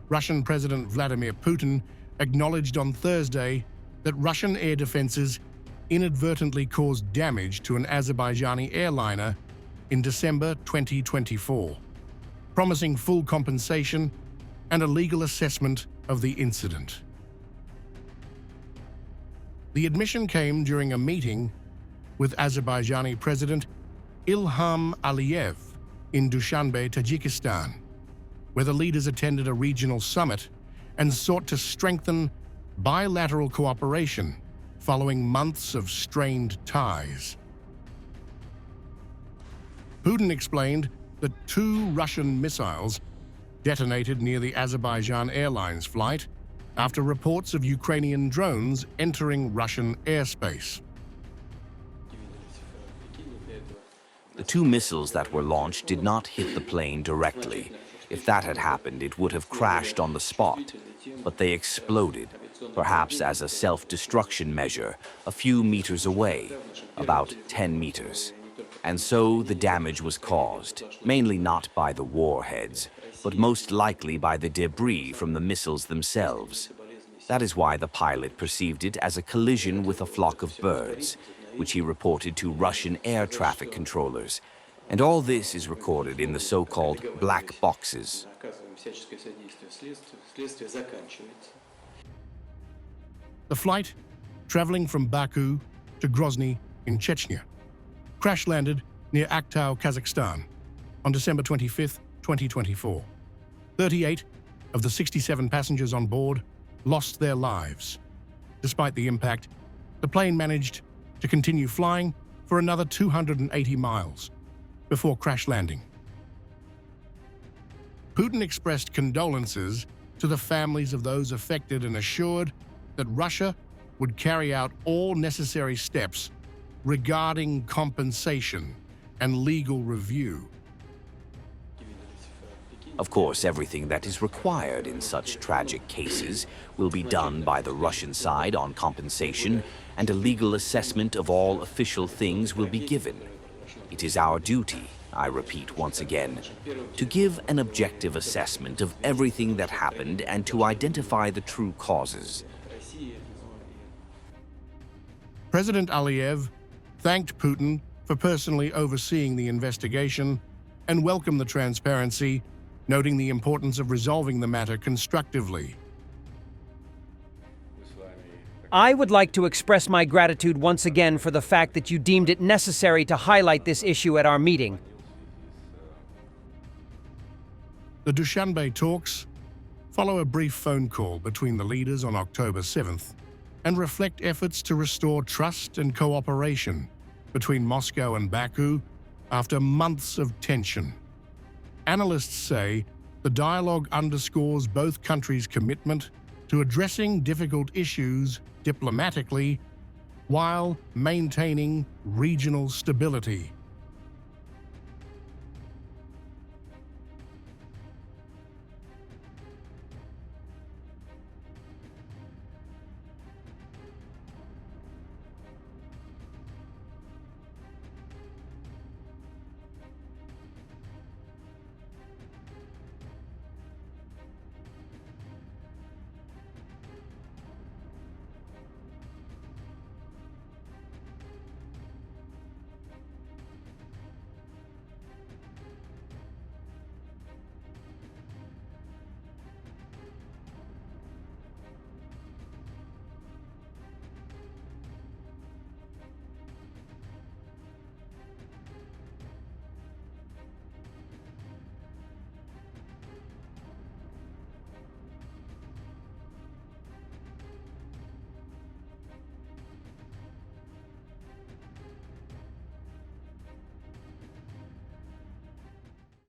Russian President Vladimir Putin acknowledged on Thursday that Russian air defenses inadvertently caused damage to an Azerbaijani airliner in December 2024, promising full compensation and a legal assessment of the incident. The admission came during a meeting with Azerbaijani President Ilham Aliyev in Dushanbe, Tajikistan, where the leaders attended a regional summit and sought to strengthen bilateral cooperation following months of strained ties. Putin explained that 2 Russian missiles detonated near the Azerbaijan Airlines flight after reports of Ukrainian drones entering Russian airspace. The 2 missiles that were launched did not hit the plane directly. If that had happened, it would have crashed on the spot. But they exploded, perhaps as a self-destruction measure, a few meters away, about 10 meters. And so the damage was caused, mainly not by the warheads, but most likely by the debris from the missiles themselves. That is why the pilot perceived it as a collision with a flock of birds, which he reported to Russian air traffic controllers. And all this is recorded in the so-called black boxes. The flight, traveling from Baku to Grozny in Chechnya, crash-landed near Aktau, Kazakhstan, on December 25, 2024. 38 of the 67 passengers on board lost their lives. Despite the impact, the plane managed to continue flying for another 280 miles before crash landing. Putin expressed condolences to the families of those affected and assured that Russia would carry out all necessary steps regarding compensation and legal review. Of course, everything that is required in such tragic cases will be done by the Russian side on compensation, and a legal assessment of all official things will be given. It is our duty, I repeat once again, to give an objective assessment of everything that happened and to identify the true causes. President Aliyev thanked Putin for personally overseeing the investigation and welcomed the transparency, noting the importance of resolving the matter constructively. I would like to express my gratitude once again for the fact that you deemed it necessary to highlight this issue at our meeting. The Dushanbe talks follow a brief phone call between the leaders on October 7th and reflect efforts to restore trust and cooperation between Moscow and Baku after months of tension. Analysts say the dialogue underscores both countries' commitment to addressing difficult issues diplomatically while maintaining regional stability.